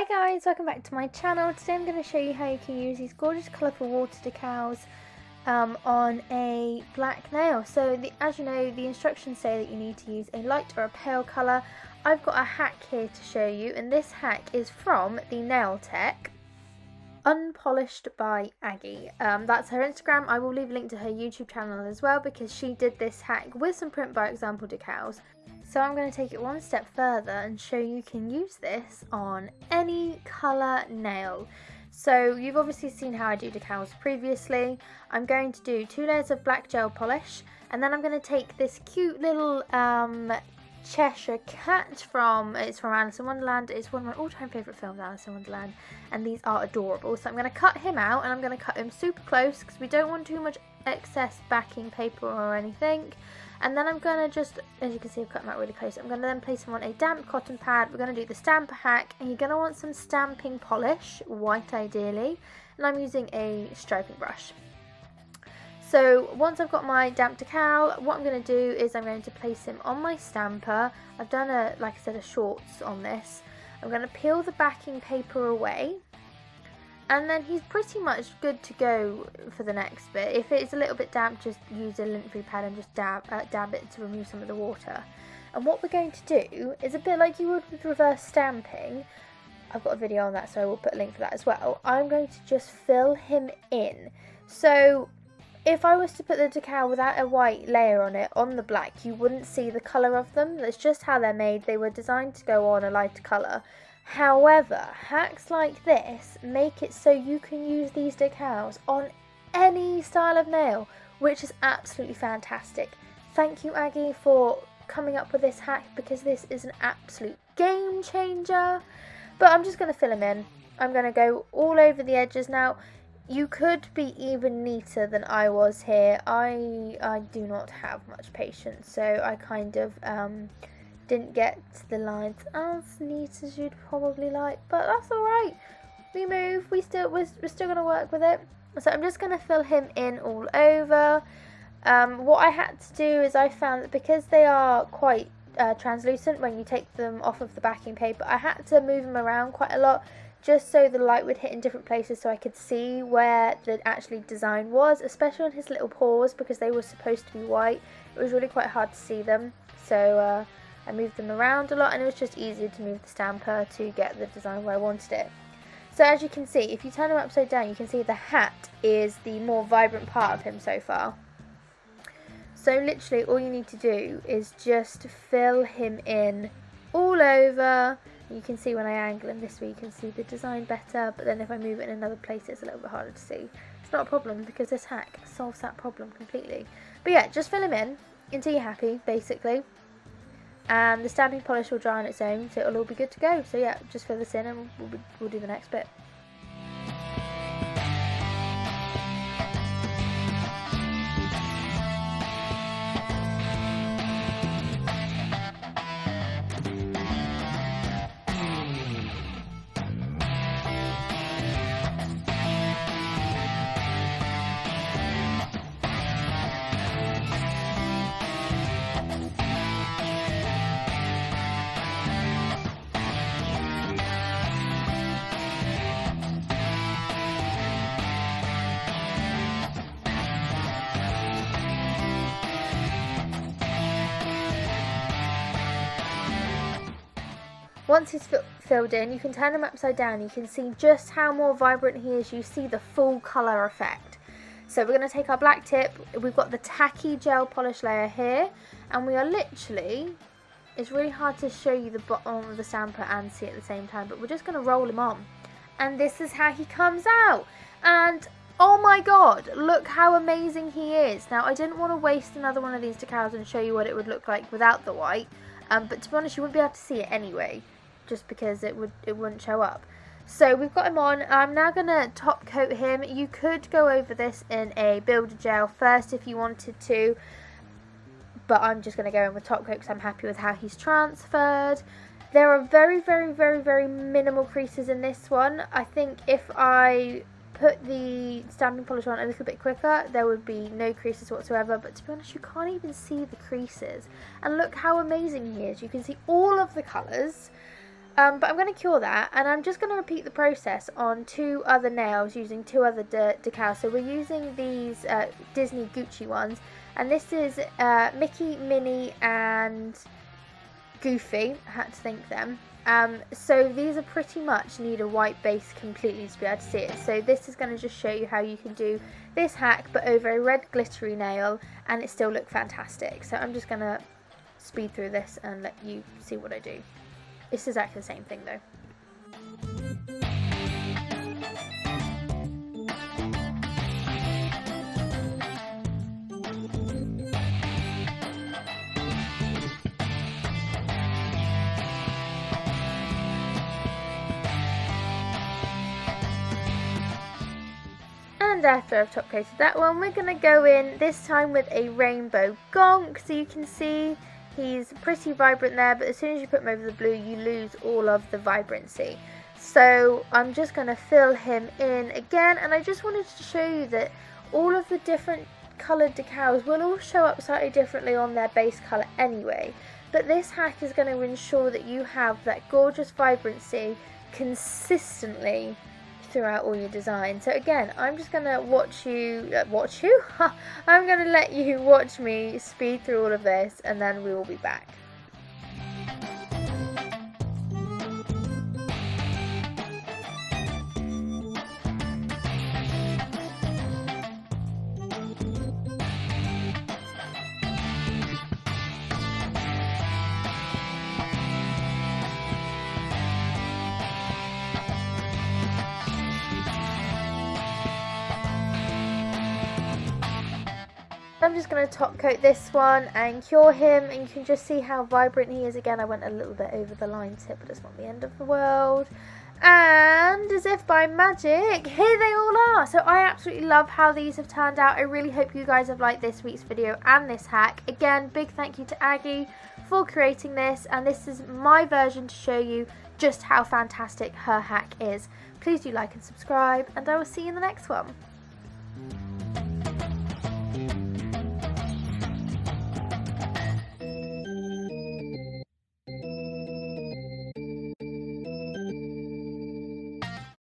guys, welcome back to my channel. Today I'm going to show you how you can use these gorgeous colourful water decals on a black nail. So as you know, the instructions say that you need to use a light or a pale colour. I've got a hack here to show you, and this hack is from the Nail Tech, Unpolished by Aggie. That's her Instagram. I will leave a link to her YouTube channel as well, because she did this hack with some print by example decals. So I'm going to take it one step further and show you can use this on any colour nail. So you've obviously seen how I do decals previously. I'm going to do 2 layers of black gel polish, and then I'm going to take this cute little Cheshire cat from Alice in Wonderland. It's one of my all-time favourite films, Alice in Wonderland, and these are adorable. So I'm going to cut him out, and I'm going to cut him super close because we don't want too much excess backing paper or anything. And then I'm going to just, as you can see, I've cut them out really close. I'm going to then place them on a damp cotton pad. We're going to do the stamper hack, and you're going to want some stamping polish, white ideally, and I'm using a striping brush. So once I've got my damp decal, what I'm going to do is I'm going to place him on my stamper. I've done like I said, a shorts on this. I'm going to peel the backing paper away, and then he's pretty much good to go for the next bit. If it's a little bit damp, just use a lint-free pad and just dab it to remove some of the water. And what we're going to do is a bit like you would with reverse stamping. I've got a video on that, so I will put a link for that as well. I'm going to just fill him in. So if I was to put the decal without a white layer on it, on the black, you wouldn't see the colour of them. That's just how they're made. They were designed to go on a lighter colour. However, hacks like this make it so you can use these decals on any style of nail, which is absolutely fantastic. Thank you, Aggie, for coming up with this hack, because this is an absolute game changer. But I'm just going to fill him in. I'm going to go all over the edges. Now, you could be even neater than I was here. I do not have much patience, so I kind of didn't get the lines as neat as you'd probably like, but that's alright. We move, we're still going to work with it. So I'm just going to fill him in all over. What I had to do is I found that because they are quite translucent when you take them off of the backing paper, I had to move them around quite a lot, just so the light would hit in different places so I could see where the actually design was, especially on his little paws, because they were supposed to be white. It was really quite hard to see them, so I moved them around a lot, and it was just easier to move the stamper to get the design where I wanted it. So as you can see, if you turn him upside down, you can see the hat is the more vibrant part of him so far. So literally all you need to do is just fill him in all over. You can see when I angle him this way, you can see the design better, but then if I move it in another place, it's a little bit harder to see. It's not a problem, because this hack solves that problem completely. But yeah, just fill him in until you're happy, basically. And the stamping polish will dry on its own, so it'll all be good to go. So yeah, just fill this in and we'll do the next bit. Once he's filled in, you can turn him upside down. You can see just how more vibrant he is. You see the full colour effect. So we're going to take our black tip. We've got the tacky gel polish layer here. And we are literally, it's really hard to show you the bottom of the stamper and see at the same time, but we're just going to roll him on. And this is how he comes out. And oh my god, look how amazing he is. Now, I didn't want to waste another one of these decals and show you what it would look like without the white. But to be honest, you wouldn't be able to see it anyway, just because it wouldn't show up. So we've got him on. I'm now going to top coat him. You could go over this in a builder gel first if you wanted to, but I'm just going to go in with top coat because I'm happy with how he's transferred. There are very, very, very, very minimal creases in this one. I think if I put the stamping polish on a little bit quicker, there would be no creases whatsoever, but to be honest, you can't even see the creases. And look how amazing he is. You can see all of the colours. But I'm going to cure that, and I'm just going to repeat the process on 2 other nails using 2 other decals. So we're using these Disney Gucci ones, and this is Mickey, Minnie, and Goofy. I had to think them. So these are pretty much need a white base completely to be able to see it. So this is going to just show you how you can do this hack but over a red glittery nail and it still look fantastic. So I'm just going to speed through this and let you see what I do. It's exactly the same thing though. And after I've top coated that one, we're going to go in this time with a rainbow gonk. So you can see he's pretty vibrant there, but as soon as you put him over the blue, you lose all of the vibrancy. So I'm just going to fill him in again, and I just wanted to show you that all of the different coloured decals will all show up slightly differently on their base colour anyway. But this hack is going to ensure that you have that gorgeous vibrancy consistently throughout all your designs. So again, I'm just going to I'm going to let you watch me speed through all of this, and then we will be back. I'm just going to top coat this one and cure him, and you can just see how vibrant he is. Again, I went a little bit over the line tip, but it's not the end of the world. And as if by magic, here they all are. So I absolutely love how these have turned out. I really hope you guys have liked this week's video and this hack. Again, big thank you to Aggie for creating this, and this is my version to show you just how fantastic her hack is. Please do like and subscribe, and I will see you in the next one.